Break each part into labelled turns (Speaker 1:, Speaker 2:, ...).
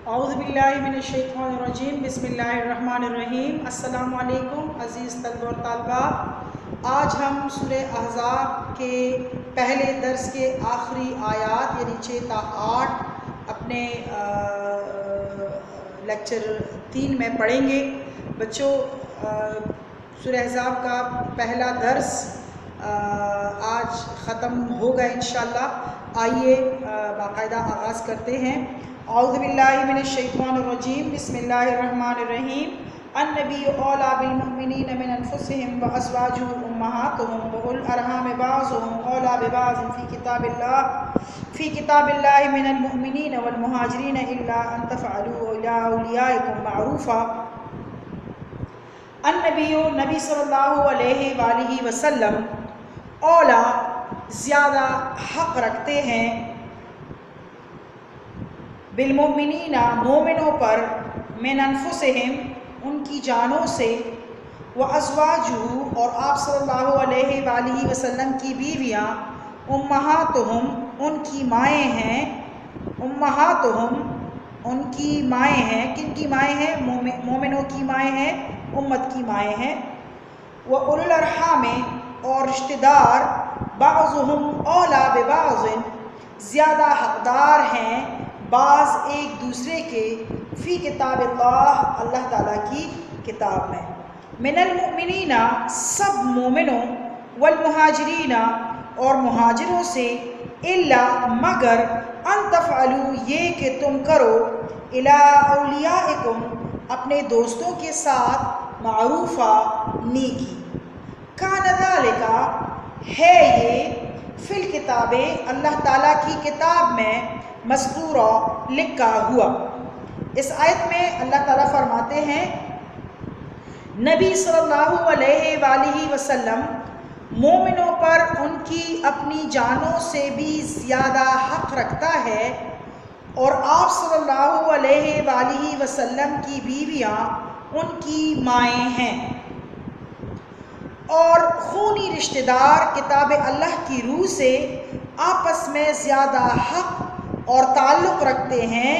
Speaker 1: اعوذ باللہ من الشیطان الرجیم، بسم اللہ الرحمن الرحیم۔ السلام علیکم عزیز طلبہ اور طالبات۔ آج ہم سورہ احزاب کے پہلے درس کے آخری آیات یعنی 6 تا 8 اپنے لیکچر 3 میں پڑھیں گے۔ بچوں، سورہ احزاب کا پہلا درس آج ختم ہوگا انشاءاللہ۔ آئیے باقاعدہ آغاز کرتے ہیں۔ اعوذ باللہ من الشیطان الرجیم، بسم اللہ الرحمن الرحیم۔ النبی اولیٰ بالمؤمنین من انفسہم وازواجہ امہاتہم واولی الارحام بعضهم اولیٰ ببعض فی کتاب اللہ من المؤمنین والمہاجرین الا ان تفعلوا الی اولیائکم معروفا۔ نبی صلی اللہ علیہ وآلہ وسلم اولیٰ زیادہ حق رکھتے ہیں بالمؤمنین مومنوں پر، من انفسہم ان کی جانوں سے، وازواجہ اور آپ صلی اللہ علیہ وآلہ وسلم کی بیویاں، امہاتہم ان کی مائیں ہیں، امہاتہم ان کی مائیں ہیں۔ کن کی مائیں ہیں؟ مومنوں کی مائیں ہیں، امت کی مائیں ہیں۔ وَأُولُو الْأَرْحَامِ اور رشتہ دار، بعضهم اولیٰ ببعض زیادہ حقدار ہیں بعض ایک دوسرے کے، فی کتاب اللہ اللہ تعالیٰ کی کتاب میں، من المؤمنین سب مومنوں، والمہاجرین اور مہاجروں سے، الا مگر، ان تفعلوا یہ کہ تم کرو، الی اولیائکم اپنے دوستوں کے ساتھ، معروفہ نیکی۔ کان ذالک ہے یہ، فی الکتاب اللہ تعالیٰ کی کتاب میں، مذکورہ لکھا ہوا۔ اس آیت میں اللہ تعالیٰ فرماتے ہیں نبی صلی اللہ علیہ وآلہ وسلم مومنوں پر ان کی اپنی جانوں سے بھی زیادہ حق رکھتا ہے، اور آپ صلی اللہ علیہ وآلہ وسلم کی بیویاں ان کی مائیں ہیں، اور خونی رشتہ دار کتاب اللہ کی روح سے آپس میں زیادہ حق اور تعلق رکھتے ہیں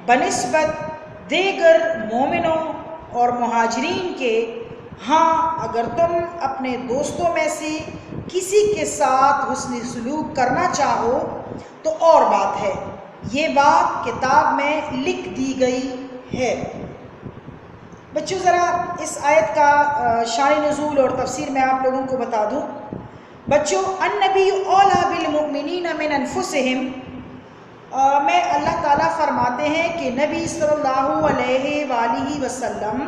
Speaker 1: بنسبت دیگر مومنوں اور مہاجرین کے۔ ہاں اگر تم اپنے دوستوں میں سے کسی کے ساتھ حسن سلوک کرنا چاہو تو اور بات ہے، یہ بات کتاب میں لکھ دی گئی ہے۔ بچوں، ذرا اس آیت کا شان نزول اور تفسیر میں آپ لوگوں کو بتا دوں۔ بچوں، النبی اولیٰ بالمؤمنین من انفسہم میں اللہ تعالیٰ فرماتے ہیں کہ نبی صلی اللہ علیہ وآلہ وسلم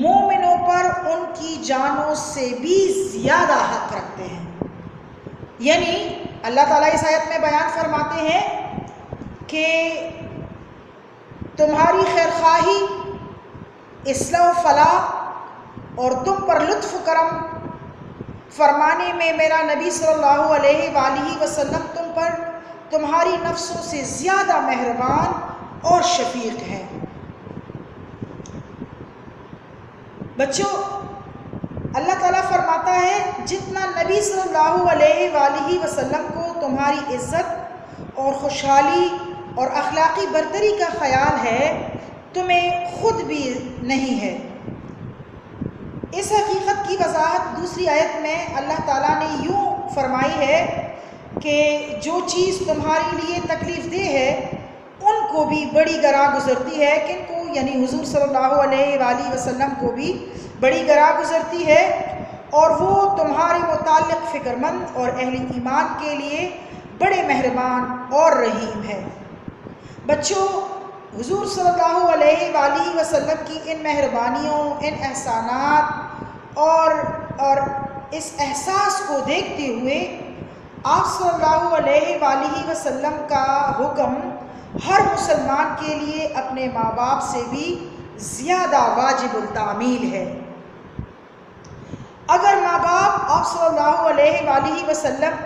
Speaker 1: مومنوں پر ان کی جانوں سے بھی زیادہ حق رکھتے ہیں۔ یعنی اللہ تعالیٰ اس آیت میں بیان فرماتے ہیں کہ تمہاری خیرخواہی، اصلاح و فلاح اور تم پر لطف کرم فرمانے میں میرا نبی صلی اللہ علیہ وآلہ وسلم تم پر تمہاری نفسوں سے زیادہ مہربان اور شفیق ہے۔ بچوں، اللہ تعالیٰ فرماتا ہے جتنا نبی صلی اللہ علیہ وآلہ وسلم کو تمہاری عزت اور خوشحالی اور اخلاقی برتری کا خیال ہے، تمہیں خود بھی نہیں ہے۔ اس حقیقت کی وضاحت دوسری آیت میں اللہ تعالیٰ نے یوں فرمائی ہے کہ جو چیز تمہارے لیے تکلیف دہ ہے ان کو بھی بڑی گراں گزرتی ہے۔ کن کو؟ یعنی حضور صلی اللہ علیہ وآلہ وسلم کو بھی بڑی گراں گزرتی ہے، اور وہ تمہارے متعلق فکر مند اور اہل ایمان کے لیے بڑے مہربان اور رحیم ہے۔ بچوں، حضور صلی اللہ علیہ وآلہ وسلم کی ان مہربانیوں، ان احسانات اور اس احساس کو دیکھتے ہوئے آپ صلی اللہ علیہ وآلہ وسلم کا حکم ہر مسلمان کے لیے اپنے ماں باپ سے بھی زیادہ واجب التعمیل ہے۔ اگر ماں باپ آپ صلی اللہ علیہ وآلہ وسلم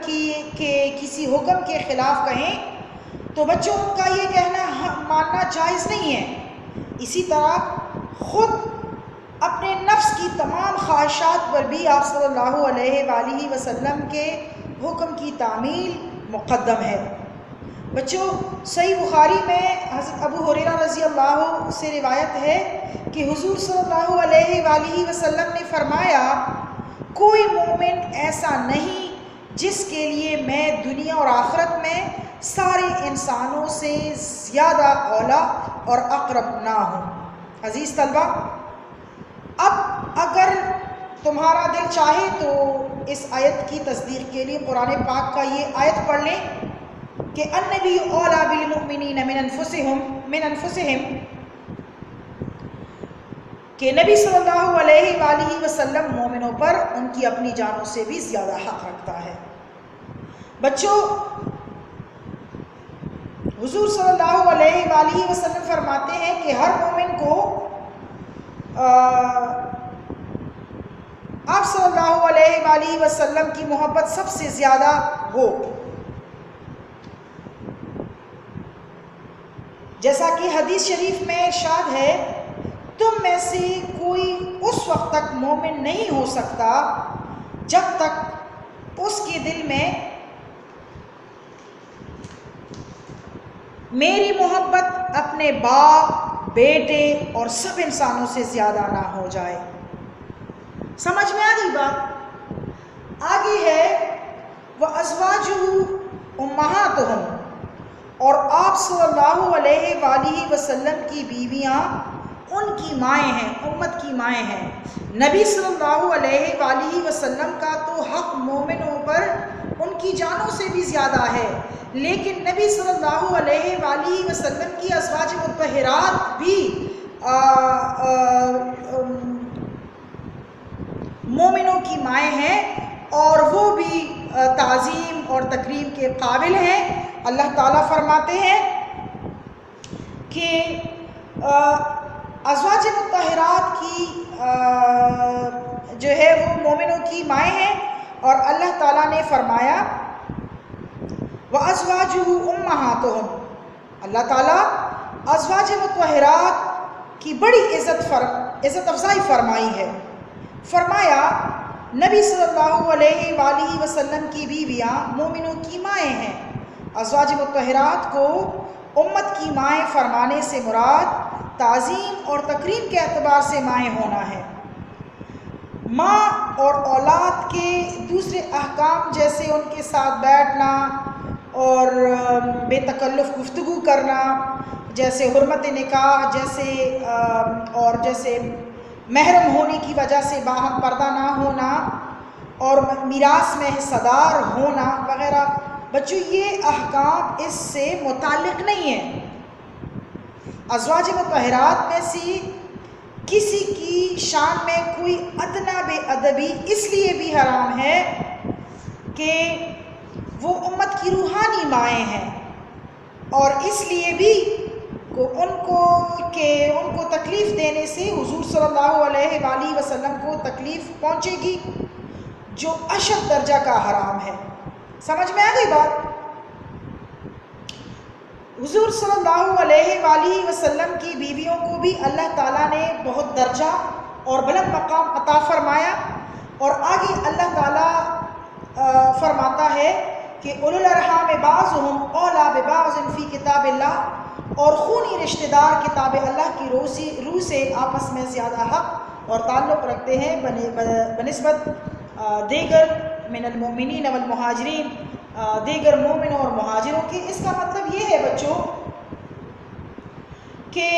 Speaker 1: کے کسی حکم کے خلاف کہیں تو بچوں ان کا یہ کہنا ماننا جائز نہیں ہے۔ اسی طرح خود اپنے نفس کی تمام خواہشات پر بھی آپ صلی اللہ علیہ وآلہ وسلم کے حکم کی تعمیل مقدم ہے۔ بچوں، صحیح بخاری میں حضرت ابو ہریرہ رضی اللہ سے روایت ہے کہ حضور صلی اللہ علیہ وآلہ وسلم نے فرمایا کوئی مومن ایسا نہیں جس کے لیے میں دنیا اور آخرت میں سارے انسانوں سے زیادہ اولا اور اقرب نہ ہوں۔ عزیز طلبہ، اب اگر تمہارا دل چاہے تو اس آیت کی تصدیق کے لیے قرآن پاک کا یہ آیت پڑھ لیں کہ النبی اولا بالمؤمنین من انفسہم، کہ نبی صلی اللہ علیہ وآلہ وسلم مومنوں پر ان کی اپنی جانوں سے بھی زیادہ حق رکھتا ہے۔ بچوں، حضور صلی اللہ علیہ وآلہ وسلم فرماتے ہیں کہ ہر مومن کو آپ صلی اللہ علیہ وآلہ وسلم کی محبت سب سے زیادہ ہو، جیسا کہ حدیث شریف میں ارشاد ہے تم میں سے کوئی اس وقت تک مومن نہیں ہو سکتا جب تک اس کے دل میں میری محبت اپنے باپ، بیٹے اور سب انسانوں سے زیادہ نہ ہو جائے۔ سمجھ میں آ گئی بات؟ آگے ہے وَأَزْوَاجُهُ أُمَّهَاتُهُمْ، اور آپ صلی اللہ علیہ وآلہ وسلم کی بیویاں ان کی مائیں ہیں، امت کی مائیں ہیں۔ نبی صلی اللہ علیہ وآلہ وسلم کا تو حق مومنوں پر ان کی جانوں سے بھی زیادہ ہے، لیکن نبی صلی اللہ علیہ وآلہ وسلم کی ازواج مطہرات بھی مومنوں کی مائیں ہیں اور وہ بھی تعظیم اور تکریم کے قابل ہیں۔ اللہ تعالیٰ فرماتے ہیں کہ ازواج مطہرات کی جو ہے وہ مومنوں کی مائیں ہیں، اور اللہ تعالیٰ نے فرمایا وَأَزْوَاجُهُ أُمَّهَاتُهُمْ، اللہ تعالیٰ ازواج مطہرات کی بڑی عزت افزائی فرمائی ہے۔ فرمایا نبی صلی اللہ علیہ وآلہ وسلم کی بیویاں مومنوں کی مائیں ہیں۔ ازواج مطہرات کو امت کی مائیں فرمانے سے مراد تعظیم اور تکریم کے اعتبار سے مائیں ہونا ہے۔ ماں اور اولاد کے دوسرے احکام جیسے ان کے ساتھ بیٹھنا اور بے تکلف گفتگو کرنا، جیسے حرمت نکاح، جیسے محرم ہونے کی وجہ سے باہم پردہ نہ ہونا اور میراث میں حصہ دار ہونا وغیرہ، بچوں یہ احکام اس سے متعلق نہیں ہیں۔ ازواج مطہرات میں سے کسی کی شان میں کوئی ادنا بے ادبی اس لیے بھی حرام ہے کہ وہ امت کی روحانی مائیں ہیں، اور اس لیے بھی ان کو تکلیف دینے سے حضور صلی اللہ علیہ وآلہ وسلم کو تکلیف پہنچے گی، جو اشد درجہ کا حرام ہے۔ سمجھ میں آ گئی بات؟ حضور صلی اللہ علیہ وآلہ وسلم کی بیویوں کو بھی اللہ تعالیٰ نے بہت درجہ اور بلند مقام عطا فرمایا، اور آگے اللہ تعالیٰ فرماتا ہے کہ اولو الارحام بعضهم اولی ببعض فی کتاب اللہ، اور خونی رشتہ دار کتاب اللہ کی روح سے آپس میں زیادہ حق اور تعلق رکھتے ہیں بنسبت دیگر من المؤمنین والمہاجرین، دیگر مومنوں اور مہاجروں کے۔ اس کا مطلب یہ ہے بچوں کہ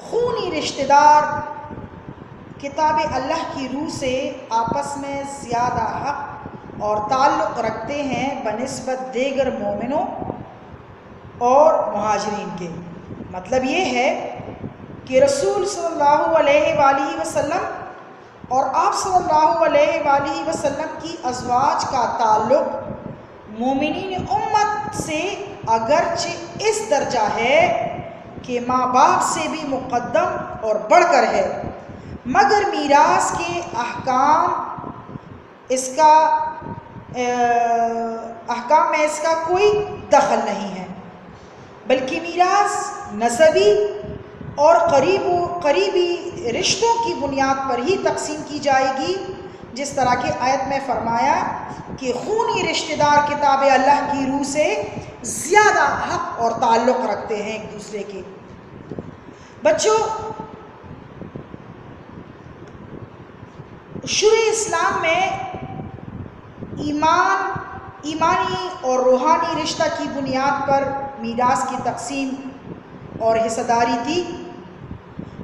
Speaker 1: خونی رشتہ دار کتاب اللہ کی روح سے آپس میں زیادہ حق اور تعلق رکھتے ہیں بنسبت دیگر مومنوں اور مہاجرین کے۔ مطلب یہ ہے کہ رسول صلی اللہ علیہ وآلہ وسلم اور آپ صلی اللہ علیہ وآلہ وسلم کی ازواج کا تعلق مومنین امت سے اگرچہ اس درجہ ہے کہ ماں باپ سے بھی مقدم اور بڑھ کر ہے، مگر میراث کے احکام میں اس کا کوئی دخل نہیں ہے، بلکہ میراث نسبی اور قریبی رشتوں کی بنیاد پر ہی تقسیم کی جائے گی، جس طرح کہ آیت میں فرمایا کہ خونی رشتہ دار کتاب اللہ کی روح سے زیادہ حق اور تعلق رکھتے ہیں ایک دوسرے کے۔ بچوں، شروع اسلام میں ایمانی اور روحانی رشتہ کی بنیاد پر میراث کی تقسیم اور حصہ داری تھی،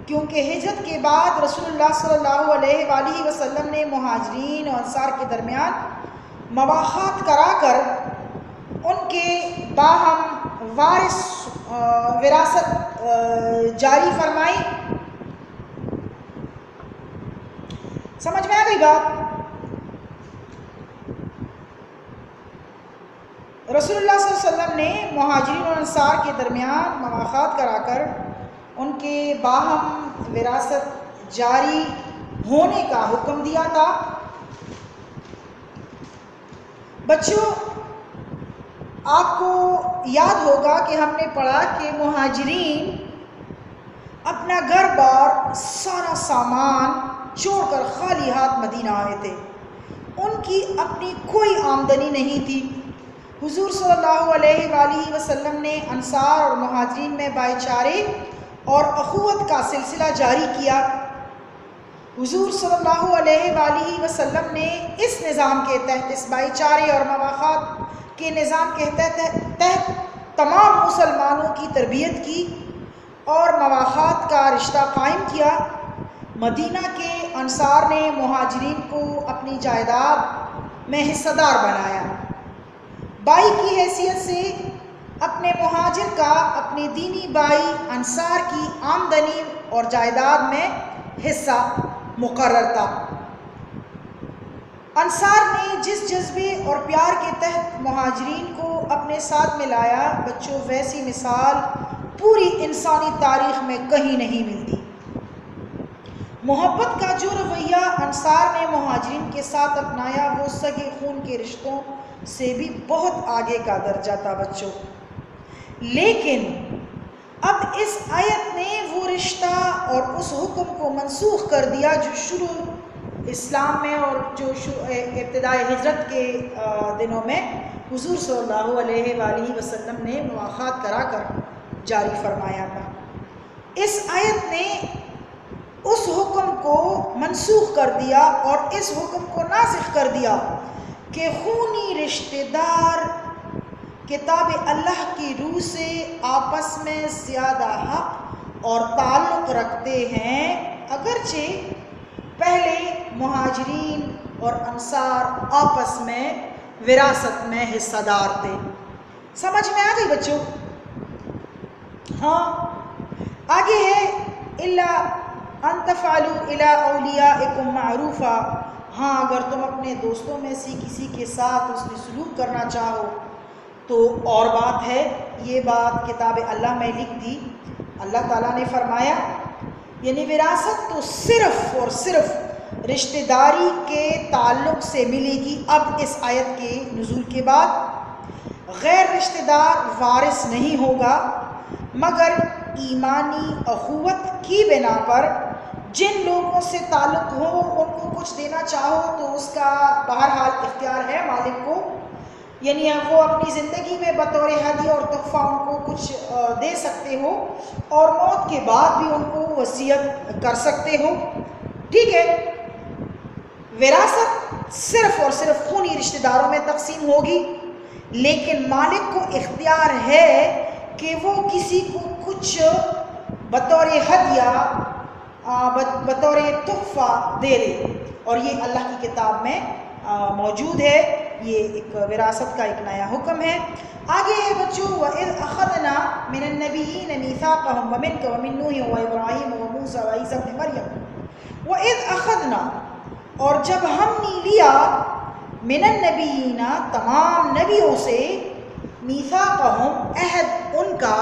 Speaker 1: کیونکہ ہجرت کے بعد رسول اللہ صلی اللہ علیہ وآلہ وسلم نے مہاجرین اور انصار کے درمیان مواخات کرا کر ان کے باہم وراثت جاری فرمائی۔ سمجھ میں آ گئی بات؟ رسول اللہ صلی اللہ علیہ وسلم نے مہاجرین اور انصار کے درمیان مواخات کرا کر ان کے باہم وراثت جاری ہونے کا حکم دیا تھا۔ بچوں، آپ کو یاد ہوگا کہ ہم نے پڑھا کہ مہاجرین اپنا گھر بار سارا سامان چھوڑ کر خالی ہاتھ مدینہ آئے تھے۔ ان کی اپنی کوئی آمدنی نہیں تھی۔ حضور صلی اللہ علیہ وآلہ وسلم نے انصار اور مہاجرین میں بھائی چارے اور اخوت کا سلسلہ جاری کیا۔ حضور صلی اللہ علیہ وآلہ وسلم نے اس نظام کے تحت، اس بھائی چارے اور مواخات کے نظام کے تحت تمام مسلمانوں کی تربیت کی اور مواخات کا رشتہ قائم کیا۔ مدینہ کے انصار نے مہاجرین کو اپنی جائیداد میں حصہ دار بنایا۔ بھائی کی حیثیت سے اپنے مہاجر کا اپنے دینی بھائی انصار کی آمدنی اور جائیداد میں حصہ مقرر تھا۔ انصار نے جس جذبے اور پیار کے تحت مہاجرین کو اپنے ساتھ ملایا، بچوں، ویسی مثال پوری انسانی تاریخ میں کہیں نہیں ملتی۔ محبت کا جو رویہ انصار نے مہاجرین کے ساتھ اپنایا وہ سگے خون کے رشتوں سے بھی بہت آگے کا درجہ تھا بچوں۔ لیکن اب اس آیت نے وہ رشتہ اور اس حکم کو منسوخ کر دیا جو شروع اسلام میں اور جو ابتدائی ہجرت کے دنوں میں حضور صلی اللہ علیہ وآلہ وسلم نے مواخات کرا کر جاری فرمایا تھا۔ اس آیت نے اس حکم کو منسوخ کر دیا اور اس حکم کو ناسخ کر دیا کہ خونی رشتہ دار کتاب اللہ کی روح سے آپس میں زیادہ حق اور تعلق رکھتے ہیں، اگرچہ پہلے مہاجرین اور انصار آپس میں وراثت میں حصہ دار تھے۔ سمجھ میں آ گئی بچوں؟ ہاں، آگے ہے الا ان تفعلوا الى اولیائکم معروفا۔ ہاں، اگر تم اپنے دوستوں میں سے کسی کے ساتھ حسن سلوک کرنا چاہو تو اور بات ہے۔ یہ بات کتاب اللہ میں لکھ دی۔ اللہ تعالیٰ نے فرمایا یعنی وراثت تو صرف اور صرف رشتہ داری کے تعلق سے ملے گی۔ اب اس آیت کے نزول کے بعد غیر رشتہ دار وارث نہیں ہوگا مگر ایمانی اخوت کی بنا پر جن لوگوں سے تعلق ہو ان کو کچھ دینا چاہو تو اس کا بہرحال اختیار ہے مالک کو، یعنی وہ اپنی زندگی میں بطور ہدیہ اور تحفہ ان کو کچھ دے سکتے ہو اور موت کے بعد بھی ان کو وصیت کر سکتے ہو۔ ٹھیک ہے، وراثت صرف اور صرف خونی رشتہ داروں میں تقسیم ہوگی، لیکن مالک کو اختیار ہے کہ وہ کسی کو کچھ بطور ہدیہ بطور تحفہ دے لے، اور یہ اللہ کی کتاب میں موجود ہے۔ یہ ایک وراثت کا ایک نیا حکم ہے۔ آگے ہے بچوں وَإِذْ أَخَذْنَا مِنَ النَّبِيِّينَ مِيثَاقَهُمْ وَمِنْكَ وَمِن نُوحٍ وَإِبْرَاهِيمَ وَمُوسَىٰ وَعِيسَىٰ ابْنِ مَرْيَمَ وَإِذْ أَخَذْنَا، اور جب ہم نے لیا من النبیین تمام نبیوں سے، میثاقہم عہد ان کا،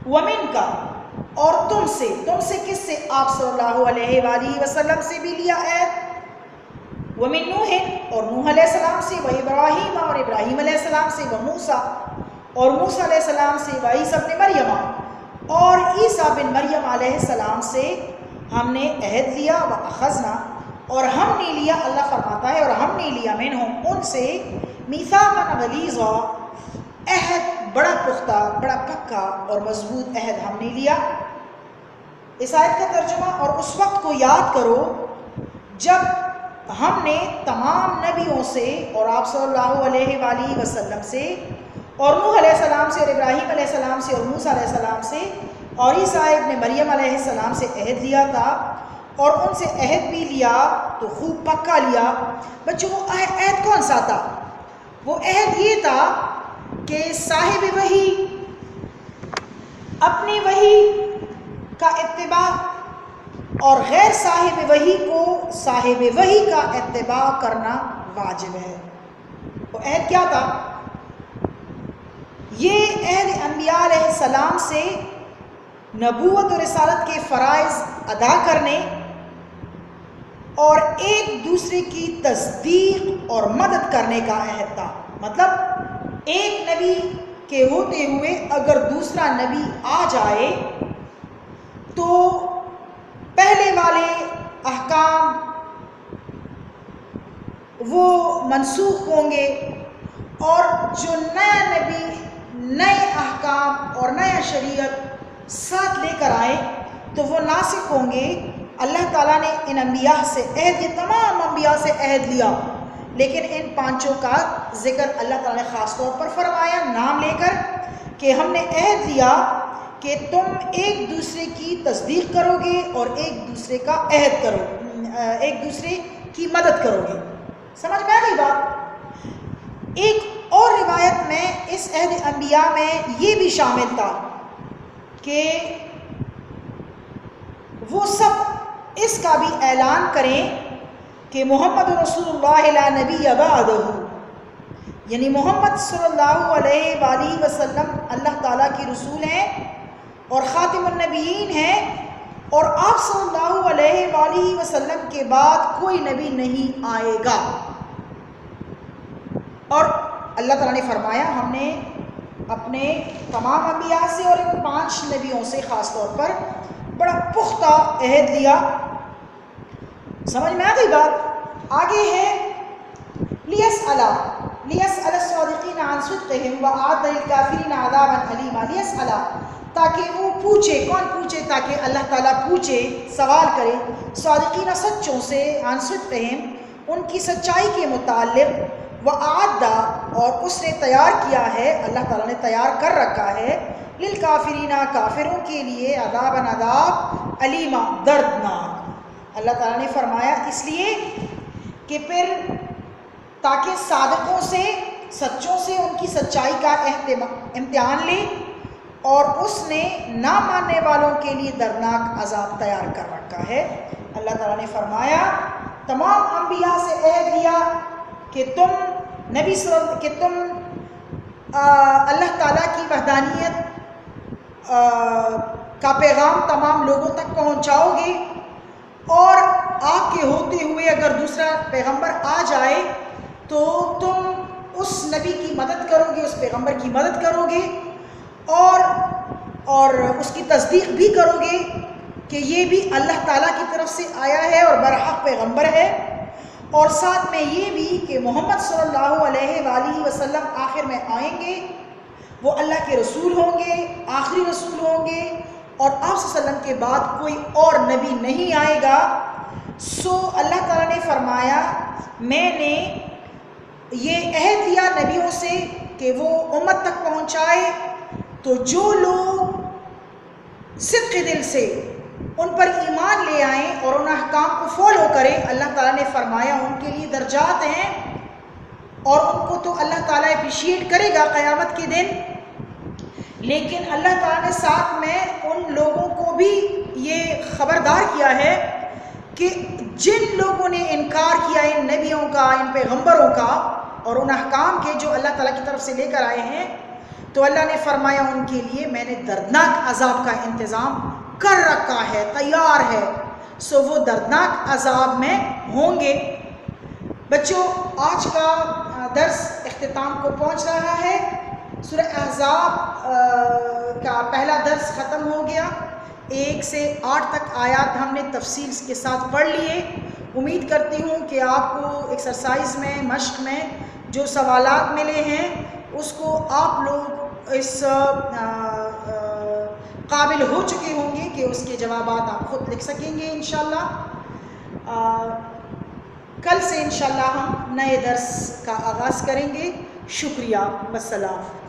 Speaker 1: ومن کا اور تم سے کس سے؟ آپ صلی اللہ علیہ وآلہ وسلم سے بھی لیا عہد، ومن نوح اور نوح علیہ السلام سے، وابراہیم اور ابراہیم علیہ السلام سے، وموسیٰ اور موسیٰ علیہ السلام سے، وعیسیٰ ابن مریم اور عیسیٰ بن مریم علیہ السلام سے ہم نے عہد لیا، وَأَخَذْنَا اور ہم نے لیا، اللہ فرماتا ہے اور ہم نے لیا منہم ان سے میثاقا غلیظا، عہد بڑا پختہ، بڑا پکا اور مضبوط عہد ہم نے لیا۔ اس آیت کا ترجمہ: اور اس وقت کو یاد کرو جب ہم نے تمام نبیوں سے اور آپ صلی اللہ علیہ وآلہ وسلم سے اور نوح علیہ السلام سے اور ابراہیم علیہ السلام سے اور موسیٰ علیہ السلام سے اور عیسیٰ ابن مریم علیہ السلام سے عہد لیا تھا، اور ان سے عہد بھی لیا تو خوب پکا لیا۔ بچوں، وہ عہد کون سا تھا؟ وہ عہد یہ تھا کہ صاحب وحی اپنی وحی کا اتباع اور غیر صاحب وحی کو صاحب وحی کا اتباع کرنا واجب ہے۔ وہ عہد کیا تھا؟ یہ عہد انبیاء علیہ السلام سے نبوت و رسالت کے فرائض ادا کرنے اور ایک دوسرے کی تصدیق اور مدد کرنے کا عہد تھا۔ مطلب ایک نبی کے ہوتے ہوئے اگر دوسرا نبی آ جائے تو پہلے والے احکام وہ منسوخ ہوں گے، اور جو نیا نبی نئے احکام اور نیا شریعت ساتھ لے کر آئے تو وہ ناسخ ہوں گے۔ اللہ تعالیٰ نے ان انبیاء سے عہد، یہ تمام انبیاء سے عہد لیا، لیکن ان پانچوں کا ذکر اللہ تعالیٰ نے خاص طور پر فرمایا نام لے کر کہ ہم نے عہد لیا کہ تم ایک دوسرے کی تصدیق کرو گے اور ایک دوسرے کا عہد کرو، ایک دوسرے کی مدد کرو گے۔ سمجھ میں آ گئی بات؟ ایک اور روایت میں اس عہد انبیاء میں یہ بھی شامل تھا کہ وہ سب اس کا بھی اعلان کریں کہ محمد رسول اللہ لا نبی بعدہ، یعنی محمد صلی اللہ علیہ وآلہ وسلم اللہ تعالیٰ کی رسول ہیں اور خاتم النبیین ہیں، اور آپ صلی اللہ علیہ وآلہ وسلم کے بعد کوئی نبی نہیں آئے گا۔ اور اللہ تعالیٰ نے فرمایا ہم نے اپنے تمام انبیاء سے اور ان 5 نبیوں سے خاص طور پر بڑا پختہ عہد لیا۔ سمجھ میں آ گئی بات؟ آگے ہے لیسأل الصادقین عن صدقہم وأعد للکافرین عذابا علیما۔ لیسأل، تاکہ وہ پوچھے، کون پوچھے؟ تاکہ اللہ تعالیٰ پوچھے، سوال کرے، صادقین سچوں سے، عن صدقہم ان کی سچائی کے متعلق، وأعد اور اس نے تیار کیا ہے، اللہ تعالیٰ نے تیار کر رکھا ہے، للکافرین کافروں کے لیے، عذابا عذاب، علیما دردناک۔ اللہ تعالیٰ نے فرمایا اس لیے کہ پھر تاکہ صادقوں سے، سچوں سے ان کی سچائی کا امتحان لے، اور اس نے نہ ماننے والوں کے لیے دردناک عذاب تیار کر رکھا ہے۔ اللہ تعالیٰ نے فرمایا تمام انبیاء سے عہد لیا کہ تم کہ تم اللہ تعالیٰ کی وحدانیت کا پیغام تمام لوگوں تک پہنچاؤ گے، اور آپ کے ہوتے ہوئے اگر دوسرا پیغمبر آ جائے تو تم اس نبی کی مدد کرو گے، اس پیغمبر کی مدد کرو گے، اور اس کی تصدیق بھی کرو گے کہ یہ بھی اللہ تعالیٰ کی طرف سے آیا ہے اور برحق پیغمبر ہے، اور ساتھ میں یہ بھی کہ محمد صلی اللہ علیہ وآلہ وسلم آخر میں آئیں گے، وہ اللہ کے رسول ہوں گے، آخری رسول ہوں گے، اور آپ صلی اللہ علیہ وسلم کے بعد کوئی اور نبی نہیں آئے گا۔ سو اللہ تعالیٰ نے فرمایا میں نے یہ عہد لیا نبیوں سے کہ وہ امت تک پہنچائے، تو جو لوگ صدق دل سے ان پر ایمان لے آئیں اور ان احکام کو فالو کریں، اللہ تعالیٰ نے فرمایا ان کے لیے درجات ہیں، اور ان کو تو اللہ تعالیٰ اپریشیٹ کرے گا قیامت کے دن۔ لیکن اللہ تعالیٰ نے ساتھ میں ان لوگوں کو بھی یہ خبردار کیا ہے کہ جن لوگوں نے انکار کیا ان نبیوں کا، ان پیغمبروں کا اور ان احکام کے جو اللہ تعالیٰ کی طرف سے لے کر آئے ہیں، تو اللہ نے فرمایا ان کے لیے میں نے دردناک عذاب کا انتظام کر رکھا ہے، تیار ہے، سو وہ دردناک عذاب میں ہوں گے۔ بچوں، آج کا درس اختتام کو پہنچ رہا ہے۔ سورہ احزاب کا پہلا درس ختم ہو گیا، 1 سے 8 تک آیات ہم نے تفصیل کے ساتھ پڑھ لیے، امید کرتی ہوں کہ آپ کو ایکسرسائز میں، مشق میں جو سوالات ملے ہیں اس کو آپ لوگ اس قابل ہو چکے ہوں گے کہ اس کے جوابات آپ خود لکھ سکیں گے انشاءاللہ۔ کل سے انشاءاللہ ہم نئے درس کا آغاز کریں گے۔ شکریہ، والسلام۔